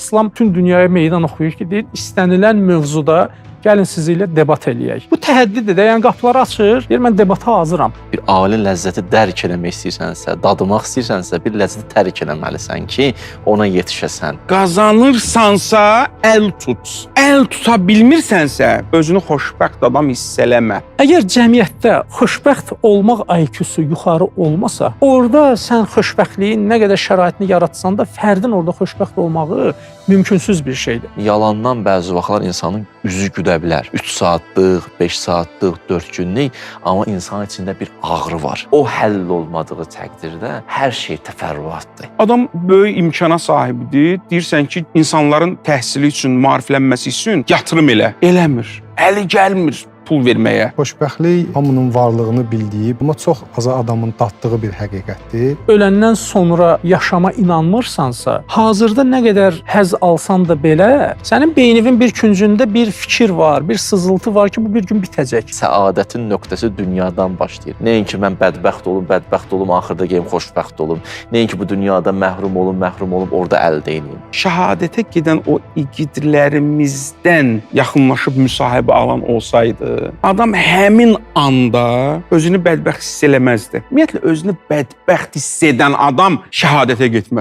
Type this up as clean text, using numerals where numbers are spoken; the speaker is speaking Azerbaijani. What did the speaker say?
İslam bütün dünyaya meydan oxuyur ki, deyir, istənilən mövzuda gəlin sizinlə debat eləyək. Bu təhəddidir də, yəni qapıları açır, deyir, mən debata hazıram. Bir ali ləzzəti dərk eləmək istəyirsənsə, dadımaq istəyirsənsə, bir ləzzəti tərk eləməlisən ki, ona yetişəsən. Qazanırsansa əl tut. Əl tuta bilmirsənsə, özünü xoşbəxt adam hiss eləmə. Əgər cəmiyyətdə xoşbəxt olmaq IQ-su yuxarı olmasa, orada sən xoşbəxtliyin nə qədər şəraitini yaratsan da, fərdin orada xoşbəxt olmağı mümkünsüz bir şeydir. Yalandan bəzi vaxtlar insanın üzü güdə bilər. 3 saatlıq, 5 saatlıq, 4 günlük, amma insanın içində bir ağrı var. O həll olmadığı təqdirdə hər şey təfərrüatdır. Adam böyük imkana sahibidir. Deyirsən ki, insanların təhsili üçün, maariflənməsi üçün yatırım elə. Eləmir. Əli gəlmir pul verməyə. Xoşbəxtlik hamının varlığını bildiyi, amma çox az adamın tatdığı bir həqiqətdir. Öləndən sonra yaşama inanmırsansa, hazırda nə qədər həzz alsan da belə, sənin beyninin bir küncündə bir fikir var, bir sızıltı var ki, bu bir gün bitəcək. Səadətin nöqtəsi dünyadan başlayır. Nəinki mən bədbəxt olum, axırda gəlim xoşbəxt olum. Nəinki bu dünyada məhrum olum, orada əldə edeyim. Şəhadətə gedən o igidlərimizdən yaxınlaşıb müsahibə alan olsaydı, adam həmin anda özünü bədbəxt hiss eləməzdi. Ümumiyyətlə, özünü bədbəxt hiss edən adam şəhadətə getməz.